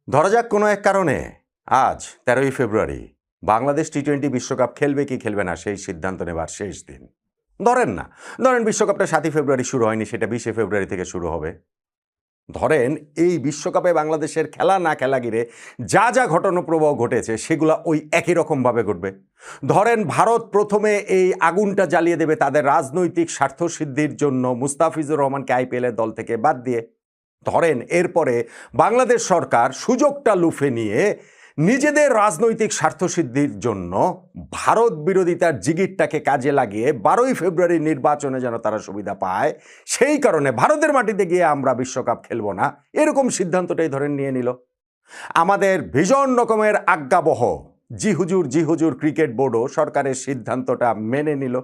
ধরা যাক কোনো এক কারণে আজ ১৩ই ফেব্রুয়ারি বাংলাদেশ টি-20 বিশ্বকাপ খেলবে কি খেলবে না সেই সিদ্ধান্ত নেবার শেষ দিন। ধরেন বিশ্বকাপটা ৭ই ফেব্রুয়ারি শুরু হয়নি, সেটা ২০শে ফেব্রুয়ারি থেকে শুরু হবে। ধরেন এই বিশ্বকাপে বাংলাদেশের খেলা না খেলা ঘিরে যা যা ঘটনাপ্রবাহ ঘটেছে সেগুলা ওই একই রকমভাবে ঘটবে। ধরেন ভারত প্রথমে এই আগুনটা জ্বালিয়ে দেবে তাদের রাজনৈতিক স্বার্থসিদ্ধির জন্য মুস্তাফিজুর রহমানকে আইপিএলের দল থেকে বাদ দিয়ে। ধরেন এরপরে বাংলাদেশ সরকার সুযোগটা লুফে নিয়ে নিজেদের রাজনৈতিক স্বার্থসিদ্ধির জন্য ভারত বিরোধিতার জিগিরটাকে কাজে লাগিয়ে ১২ই ফেব্রুয়ারি নির্বাচনে যেন তারা সুবিধা পায়, সেই কারণে ভারতের মাটিতে গিয়ে আমরা বিশ্বকাপ খেলবো না, এরকম সিদ্ধান্তটাই ধরেন নিয়ে নিল। আমাদের ভীষণ রকমের আজ্ঞাবহ জি হুজুর ক্রিকেট বোর্ডও সরকারের সিদ্ধান্তটা মেনে নিল।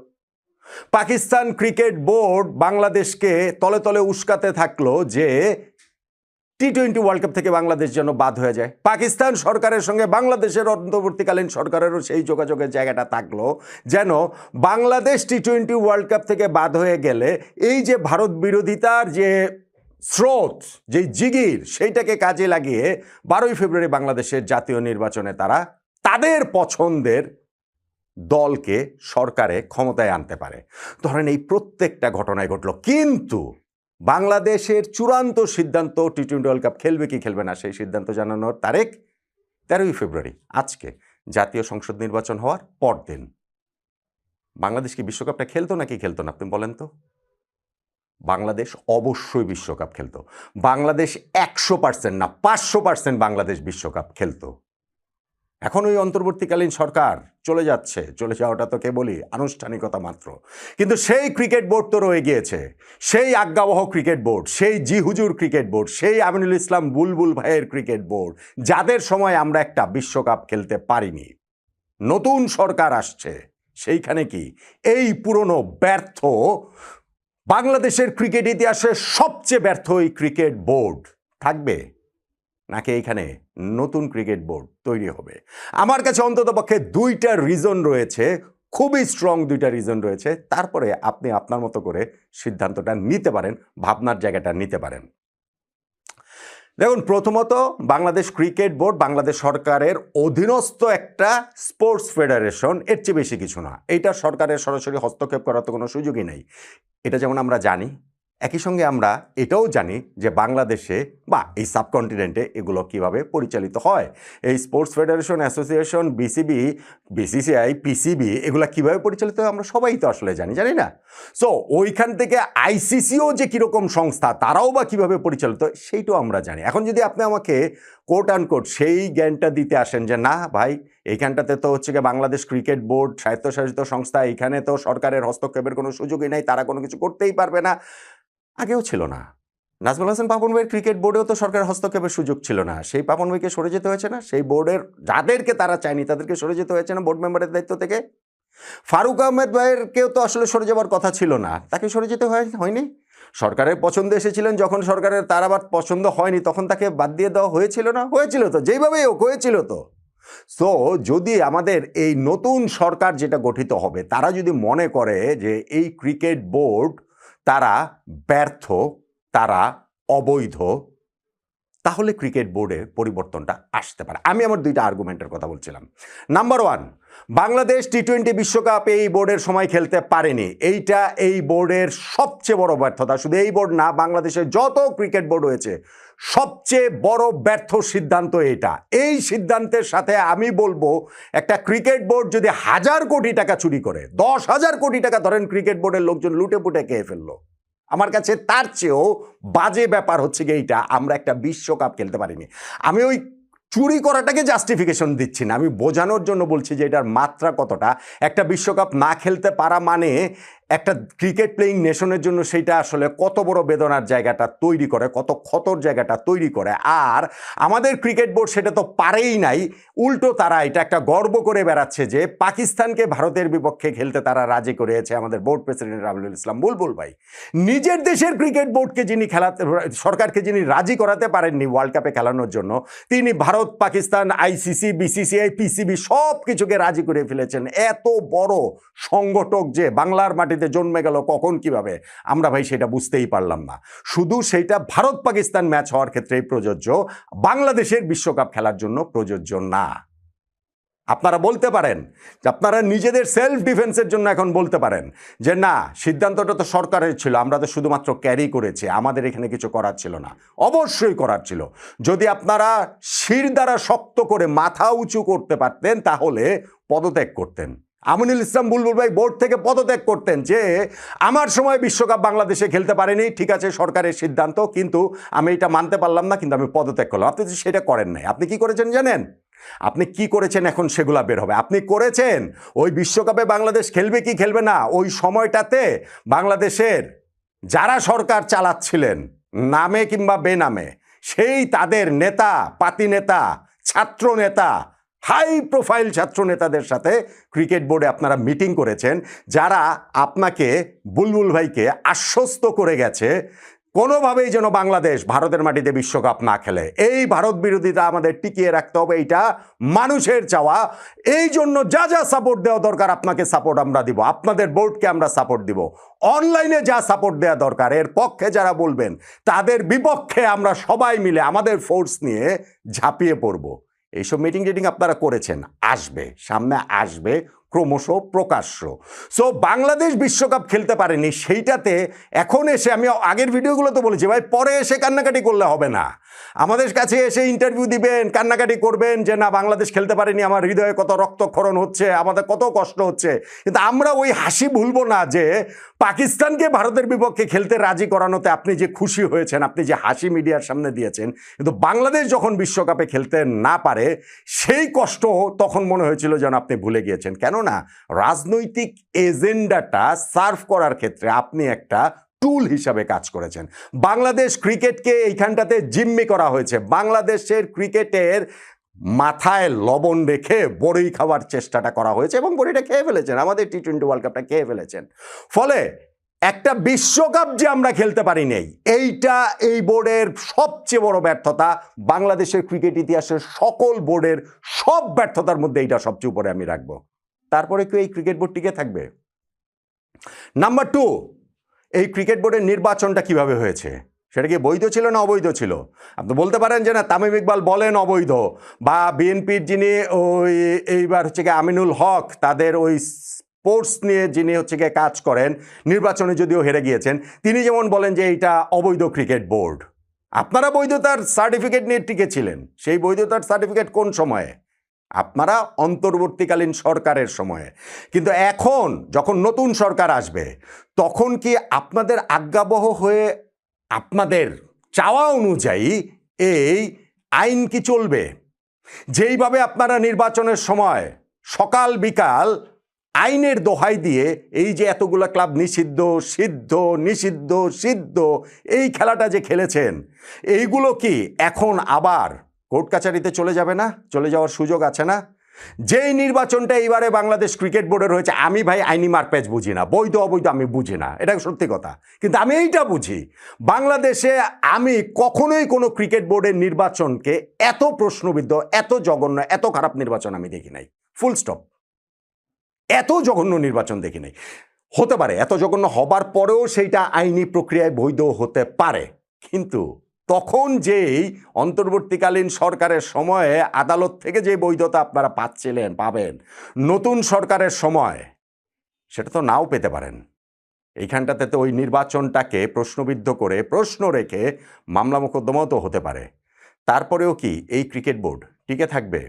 পাকিস্তান ক্রিকেট বোর্ড বাংলাদেশকে তলে তলে উস্কাতে থাকলো যে টি-20 ওয়ার্ল্ড কাপ থেকে বাংলাদেশ যেন বাদ হয়ে যায়। পাকিস্তান সরকারের সঙ্গে বাংলাদেশের অন্তর্বর্তীকালীন সরকারেরও সেই যোগাযোগের জায়গাটা থাকলো যেন বাংলাদেশ টি-20 ওয়ার্ল্ড কাপ থেকে বাদ হয়ে গেলে এই যে ভারত বিরোধিতার যে স্রোত, যে জিগির, সেইটাকে কাজে লাগিয়ে ১২ই ফেব্রুয়ারি বাংলাদেশের জাতীয় নির্বাচনে তারা তাদের পছন্দের দলকে সরকারে ক্ষমতায় আনতে পারে। ধরেন এই প্রত্যেকটা ঘটনায় ঘটল, কিন্তু বাংলাদেশের চূড়ান্ত সিদ্ধান্ত টি-20 ওয়ার্ল্ড কাপ খেলবে কি খেলবে না সেই সিদ্ধান্ত জানানোর তারিখ ১৩ই ফেব্রুয়ারি, আজকে জাতীয় সংসদ নির্বাচন হওয়ার পরদিন। বাংলাদেশ কি বিশ্বকাপটা খেলতো নাকি খেলতো না আপনি বলেন তো? বাংলাদেশ অবশ্যই বিশ্বকাপ খেলতো। বাংলাদেশ ১০০% না ৫০০% বাংলাদেশ বিশ্বকাপ খেলতো। এখন ওই অন্তর্বর্তীকালীন সরকার চলে যাচ্ছে, চলে যাওয়াটা তো কেবলই আনুষ্ঠানিকতা মাত্র, কিন্তু সেই ক্রিকেট বোর্ড তো রয়ে গিয়েছে, সেই আজ্ঞাবহ ক্রিকেট বোর্ড, সেই জি হুজুর ক্রিকেট বোর্ড, সেই আমিনুল ইসলাম বুলবুল ভাইয়ের ক্রিকেট বোর্ড, যাদের সময় আমরা একটা বিশ্বকাপ খেলতে পারিনি। নতুন সরকার আসছে, সেইখানে কি এই পুরনো ব্যর্থ বাংলাদেশের ক্রিকেট ইতিহাসের সবচেয়ে ব্যর্থ এই ক্রিকেট বোর্ড থাকবে, নাকি এইখানে নতুন ক্রিকেট বোর্ড তৈরি হবে? আমার কাছে অন্ততপক্ষে দুইটা রিজন রয়েছে, খুবই স্ট্রং দুইটা রিজন রয়েছে। তারপরে আপনি আপনার মতো করে সিদ্ধান্তটা নিতে পারেন, ভাবনার জায়গাটা নিতে পারেন। দেখুন, প্রথমত বাংলাদেশ ক্রিকেট বোর্ড বাংলাদেশ সরকারের অধীনস্থ একটা স্পোর্টস ফেডারেশন, এর চেয়ে বেশি কিছু না। এইটা সরকারের সরাসরি হস্তক্ষেপ করার তো কোনো সুযোগই নেই। এটা যেমন আমরা জানি, একই সঙ্গে আমরা এটাও জানি যে বাংলাদেশে বা এই সাবকন্টিনেন্টে এগুলো কিভাবে পরিচালিত হয়। এই sports federation, association, BCB, BCCI, PCB, এগুলো কিভাবে পরিচালিত হয় আমরা সবাই তো আসলে জানি না? সো ওইখান থেকে আইসিসিও যে কীরকম সংস্থা, তারাও বা কীভাবে পরিচালিত হয় সেইটাও আমরা জানি। এখন যদি আপনি আমাকে কোট আনকোট সেই জ্ঞানটা দিতে আসেন যে না ভাই, এইখানটাতে তো হচ্ছে গিয়ে বাংলাদেশ ক্রিকেট বোর্ড স্বায়ত্তশাসিত সংস্থা, এইখানে তো সরকারের হস্তক্ষেপের কোনো সুযোগই নাই, তারা কোনো কিছু করতেই পারবে না, আগেও ছিল না। নাজমুল হাসান পাপন ভাইয়ের ক্রিকেট বোর্ডেও তো সরকারের হস্তক্ষেপের সুযোগ ছিল না, সেই পাপন ভাইকে সরে যেতে হয়েছে না? সেই বোর্ডের যাদেরকে তারা চায়নি তাদেরকে সরে যেতে হয়েছে না বোর্ড মেম্বারের দায়িত্ব থেকে? ফারুক আহমেদ ভাইয়েরকেও তো আসলে সরে যাওয়ার কথা ছিল না, তাকে সরে যেতে হয়নি? সরকারের পছন্দ এসেছিলেন যখন, সরকারের তার আবার পছন্দ হয়নি তখন তাকে বাদ দিয়ে দেওয়া হয়েছিল না? হয়েছিল তো, যেইভাবেই হোক হয়েছিল তো। সো যদি আমাদের এই নতুন সরকার যেটা গঠিত হবে তারা যদি মনে করে যে এই ক্রিকেট বোর্ড তারা ব্যর্থ, তারা অবৈধ, তাহলে ক্রিকেট বোর্ডে পরিবর্তনটা আসতে পারে। আমি আমার দুইটা আর্গুমেন্টের কথা বলছিলাম। নাম্বার ওয়ান, বাংলাদেশ টি-20 বিশ্বকাপ এই বোর্ডের সময় খেলতে পারেনি, এইটা এই বোর্ডের সবচেয়ে বড় ব্যর্থতা। শুধু এই বোর্ড না, বাংলাদেশের যত ক্রিকেট বোর্ড হয়েছে সবচেয়ে বড় ব্যর্থ সিদ্ধান্ত এটা। এই সিদ্ধান্তের সাথে আমি বলবো, একটা ক্রিকেট বোর্ড যদি ১,০০০ কোটি টাকা চুরি করে, ১০,০০০ কোটি টাকা ধরেন ক্রিকেট বোর্ডের লোকজন লুটে পুটে খেয়ে ফেললো, আমার কাছে তার চেয়েও বাজে ব্যাপার হচ্ছে গিয়ে এইটা আমরা একটা বিশ্বকাপ খেলতে পারিনি। আমি ওই চুরি করাটাকে জাস্টিফিকেশন দিচ্ছি না, আমি বোঝানোর জন্য বলছি যে এটার মাত্রা কতটা। একটা বিশ্বকাপ না খেলতে পারা মানে একটা ক্রিকেট প্লেয়িং নেশনের জন্য সেইটা আসলে কত বড় বেদনার জায়গাটা তৈরি করে, কত ক্ষতর জায়গাটা তৈরি করে। আর আমাদের ক্রিকেট বোর্ড সেটা তো পারেই নাই, উল্টো তারা এটা একটা গর্ব করে বেড়াচ্ছে যে পাকিস্তানকে ভারতের বিপক্ষে খেলতে তারা রাজি করিয়েছে আমাদের বোর্ড প্রেসিডেন্ট আমিনুল ইসলাম বুলবুল ভাই। নিজের দেশের ক্রিকেট বোর্ডকে যিনি সরকারকে যিনি রাজি করাতে পারেননি ওয়ার্ল্ড কাপে খেলানোর জন্য, তিনি Bharat, Pakistan, ICC, BCCI, PCB সব কিছুকে রাজি করে ফেলেছেন। এত বড় সংগঠক যে বাংলার মাটিতে মাটিতে জন্মে গেল কখন কিভাবে আমরা ভাই সেটা বুঝতেই পারলাম না। শুধু সেইটা ভারত পাকিস্তান ম্যাচ হওয়ার ক্ষেত্রেই প্রযোজ্য, বাংলাদেশের বিশ্বকাপ খেলার জন্য প্রযোজ্য না। আপনারা বলতে পারেন যে আপনারা নিজেদের সেলফ ডিফেন্সের জন্য এখন বলতে পারেন যে না, সিদ্ধান্তটা তো সরকারের ছিল, আমরা তো শুধুমাত্র ক্যারি করেছি, আমাদের এখানে কিছু করার ছিল না। অবশ্যই করার ছিল। যদি আপনারা শির দ্বারা শক্ত করে মাথা উঁচু করতে পারতেন তাহলে পদত্যাগ করতেন। আমিনুল ইসলাম বুলবুল ভাই বোর্ড থেকে পদত্যাগ করতেন যে আমার সময় বিশ্বকাপ বাংলাদেশে খেলতে পারেনি, ঠিক আছে সরকারের সিদ্ধান্ত, কিন্তু আমি এটা মানতে পারলাম না, কিন্তু আমি পদত্যাগ করলাম। আপনি তো সেটা করেন নাই। আপনি কি করেছেন জানেন? আপনি কি করেছেন এখন সেগুলা বের হবে। আপনি করেছেন ওই বিশ্বকাপে বাংলাদেশ খেলবে কি খেলবে না, ওই সময়টাতে বাংলাদেশের যারা সরকার চালাচ্ছিলেন নামে কিংবা বেনামে, সেই তাদের নেতা, পাতি নেতা, ছাত্র নেতা, হাই প্রোফাইল ছাত্র নেতাদের সাথে ক্রিকেট বোর্ডে আপনারা মিটিং করেছেন, যারা আপনাকে বুলবুল ভাইকে আশ্বস্ত করে গেছে কোনোভাবেই যেন বাংলাদেশ ভারতের মাটিতে বিশ্বকাপ না খেলে। এই ভারত বিরোধিতা আমাদের টিকিয়ে রাখতে হবে, এইটা মানুষের চাওয়া। এই জন্য যা যা সাপোর্ট দেওয়া দরকার আপনাকে সাপোর্ট আমরা দিব, আপনাদের বোর্ডকে আমরা সাপোর্ট দিব। অনলাইনে যা সাপোর্ট দেওয়া দরকার, এর পক্ষে যারা বলবেন তাদের বিপক্ষে আমরা সবাই মিলে আমাদের ফোর্স নিয়ে ঝাঁপিয়ে পড়ব। এইসব মিটিং টিটিং আপনারা করেছেন, আসবে, সামনে আসবে ক্রমশ প্রকাশ্য। সো বাংলাদেশ বিশ্বকাপ খেলতে পারেনি, সেইটাতে এখন এসে, আমি আগের ভিডিওগুলোতে বলেছি ভাই, পরে এসে কান্নাকাটি করলে হবে না। আমাদের কাছে এসে ইন্টারভিউ দিবেন, কান্নাকাটি করবেন যে না বাংলাদেশ খেলতে পারেনি, আমার হৃদয়ে কত রক্তক্ষরণ হচ্ছে, আমাদের কত কষ্ট হচ্ছে, কিন্তু আমরা ওই হাসি ভুলবো না যে পাকিস্তানকে ভারতের বিপক্ষে খেলতে রাজি করানোতে আপনি যে খুশি হয়েছেন, আপনি যে হাসি মিডিয়ার সামনে দিয়েছেন, কিন্তু বাংলাদেশ যখন বিশ্বকাপে খেলতে না পারে সেই কষ্ট তখন মনে হয়েছিল যেন আপনি ভুলে গিয়েছেন। কেননা রাজনৈতিক এজেন্ডাটা সার্ভ করার ক্ষেত্রে আপনি একটা টুল হিসাবে কাজ করেছেন। বাংলাদেশ ক্রিকেটকে এইখানটাতে জিম্মি করা হয়েছে। বাংলাদেশের ক্রিকেটের মাথায় লবণ রেখে বড়ি খাওয়ার চেষ্টাটা করা হয়েছে এবং বড়িটা খেয়ে ফেলেছেন, আমাদের টি-20 ওয়ার্ল্ড কাপটা খেয়ে ফেলেছেন। ফলে একটা বিশ্বকাপ যে আমরা খেলতে পারি নাই, এইটা এই বোর্ডের সবচেয়ে বড় ব্যর্থতা। বাংলাদেশের ক্রিকেট ইতিহাসের সকল বোর্ডের সব ব্যর্থতার মধ্যে এইটা সবচেয়ে উপরে আমি রাখবো। তারপরে কি এই ক্রিকেট বোর্ড টিকে থাকবে? নাম্বার 2, এই ক্রিকেট বোর্ডের নির্বাচনটা কিভাবে হয়েছে, সেটা কি বৈধ ছিল না অবৈধ ছিল? আপনি বলতে পারেন যে না তামিম ইকবাল বলেন অবৈধ, বা বিএনপির যিনি ওই এইবার হচ্ছে গিয়ে আমিনুল হক, তাদের ওই স্পোর্টস নিয়ে যিনি হচ্ছে গিয়ে কাজ করেন, নির্বাচনে যদিও হেরে গিয়েছেন, তিনি যেমন বলেন যে এইটা অবৈধ ক্রিকেট বোর্ড। আপনারা বৈধতার সার্টিফিকেট নিয়ে টিকেছিলেন। সেই বৈধতার সার্টিফিকেট কোন সময়ে? আপনারা অন্তর্বর্তীকালীন সরকারের সময়ে। কিন্তু এখন যখন নতুন সরকার আসবে তখন কি আপনাদের আজ্ঞাবহ হয়ে আপনাদের চাওয়া অনুযায়ী এই আইন কি চলবে? যেইভাবে আপনারা নির্বাচনের সময় সকাল বিকাল আইনের দোহাই দিয়ে এই যে এতগুলো ক্লাব নিষিদ্ধ, সিদ্ধ, নিষিদ্ধ, সিদ্ধ, এই খেলাটা যে খেলেছেন, এইগুলো কি এখন আবার কোর্ট কাছারিতে চলে যাবে না? চলে যাওয়ার সুযোগ আছে না? যেই নির্বাচনটা এইবারে বাংলাদেশ ক্রিকেট বোর্ডের হয়েছে, আমি ভাই আইনি মারপ্যাচ বুঝি না, বৈধ অবৈধ আমি বুঝি না, এটা সত্যি কথা, কিন্তু আমি এইটা বুঝি, বাংলাদেশে আমি কখনোই কোনো ক্রিকেট বোর্ডের নির্বাচনকে এত প্রশ্নবিদ্ধ, এত জঘন্য, এত খারাপ নির্বাচন আমি দেখি নাই। Full stop. এত জঘন্য নির্বাচন দেখি নাই। হতে পারে এত জঘন্য হবার পরেও সেইটা আইনি প্রক্রিয়ায় বৈধ হতে পারে, কিন্তু তখন যেই অন্তর্বর্তীকালীন সরকারের সময়ে আদালত থেকে যে বৈধতা আপনারা পাবেন, নতুন সরকারের সময় সেটা তো নাও পেতে পারেন। এইখানটাতে তো ওই নির্বাচনটাকে প্রশ্নবিদ্ধ করে, প্রশ্ন রেখে মামলা মোকদ্দমাও তো হতে পারে। তারপরেও কি এই ক্রিকেট বোর্ড টিকে থাকবে?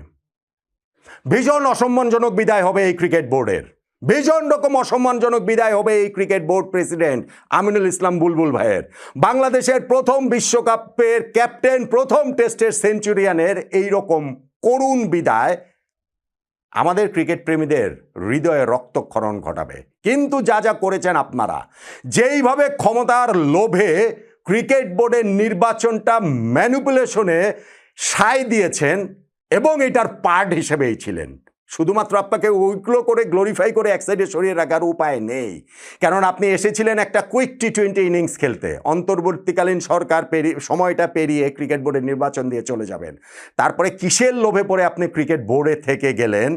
ভীষণ অসম্মানজনক বিদায় হবে এই ক্রিকেট বোর্ডের, ভীষণ রকম অসম্মানজনক বিদায় হবে এই cricket board president Aminul Islam বুলবুল ভাইয়ের। বাংলাদেশের প্রথম বিশ্বকাপের ক্যাপ্টেন, প্রথম টেস্টের সেঞ্চুরিয়ানের এই রকম করুণ বিদায় আমাদের ক্রিকেট প্রেমীদের হৃদয়ে রক্তক্ষরণ ঘটাবে। কিন্তু যা যা করেছেন আপনারা, যেইভাবে ক্ষমতার লোভে ক্রিকেট বোর্ডের নির্বাচনটা ম্যানিপুলেশনে সায় দিয়েছেন এবং এটার পার্ট হিসেবেই ছিলেন, শুধুমাত্র আপনাকে ওইগুলো করে গ্লোরিফাই করে এক সাইডে সরিয়ে রাখার উপায় নেই। কারণ আপনি এসেছিলেন একটা কুইক টি-20 ইনিংস খেলতে, অন্তর্বর্তীকালীন সরকার সময়টা পেরিয়ে ক্রিকেট বোর্ডের নির্বাচন দিয়ে চলে যাবেন। তারপরে কিসের লোভে পড়ে আপনি ক্রিকেট বোর্ডে থেকে গেলেন?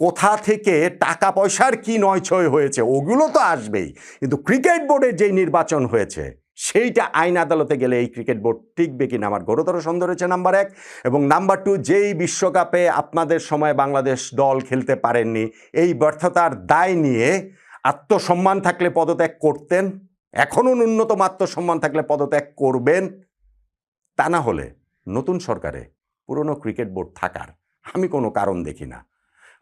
কোথা থেকে টাকা পয়সার কি নয়ছয় হয়েছে ওগুলো তো আসবেই, কিন্তু ক্রিকেট বোর্ডের যেই নির্বাচন হয়েছে সেইটা আইন আদালতে গেলে এই ক্রিকেট বোর্ড টিকবে কিনা আমার গুরুতর সন্দেহ রয়েছে, নাম্বার এক। এবং নাম্বার টু, যেই বিশ্বকাপে আপনাদের সময় বাংলাদেশ দল খেলতে পারেননি, এই ব্যর্থতার দায় নিয়ে আত্মসম্মান থাকলে পদত্যাগ করতেন, এখনও ন্যূনতম আত্মসম্মান থাকলে পদত্যাগ করবেন। তা না হলে নতুন সরকারে পুরনো ক্রিকেট বোর্ড থাকার আমি কোনো কারণ দেখি না।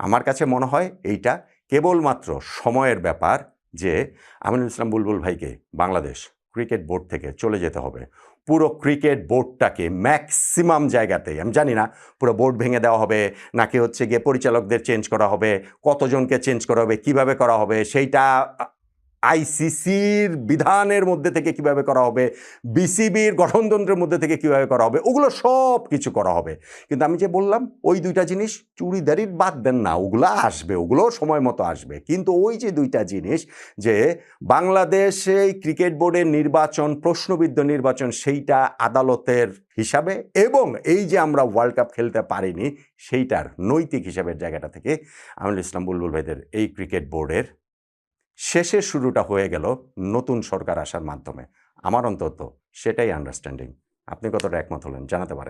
আমার কাছে মনে হয় এইটা কেবলমাত্র সময়ের ব্যাপার যে আমিনুল ইসলাম বুলবুল ভাইকে বাংলাদেশ ক্রিকেট বোর্ড থেকে চলে যেতে হবে। পুরো ক্রিকেট বোর্ডটাকে ম্যাক্সিমাম জায়গাতেই, আমি জানি না পুরো বোর্ড ভেঙে দেওয়া হবে নাকি হচ্ছে গিয়ে পরিচালকদের চেঞ্জ করা হবে, কতজনকে চেঞ্জ করা হবে, কিভাবে করা হবে সেইটা আইসিসির বিধানের মধ্যে থেকে কিভাবে করা হবে, বিসিবির গঠনতন্ত্রের মধ্যে থেকে কিভাবে করা হবে, ওগুলো সব কিছু করা হবে। কিন্তু আমি যে বললাম ওই দুইটা জিনিস চুরিদারির বাদ দেন না, ওগুলো আসবে, ওগুলো সময় মতো আসবে। কিন্তু ওই যে দুইটা জিনিস, যে বাংলাদেশে ক্রিকেট বোর্ডের নির্বাচন প্রশ্নবিদ্ধ নির্বাচন, সেইটা আদালতের হিসাবে, এবং এই যে আমরা ওয়ার্ল্ড কাপ খেলতে পারিনি সেইটার নৈতিক হিসাবের জায়গাটা থেকে আমিনুল ইসলাম বুলবুল ভাইদের এই ক্রিকেট বোর্ডের শেষের শুরুটা হয়ে গেল নতুন সরকার আসার মাধ্যমে। আমার অন্তত সেটাই আন্ডারস্ট্যান্ডিং। আপনি কতটা একমত হলেন জানাতে পারেন।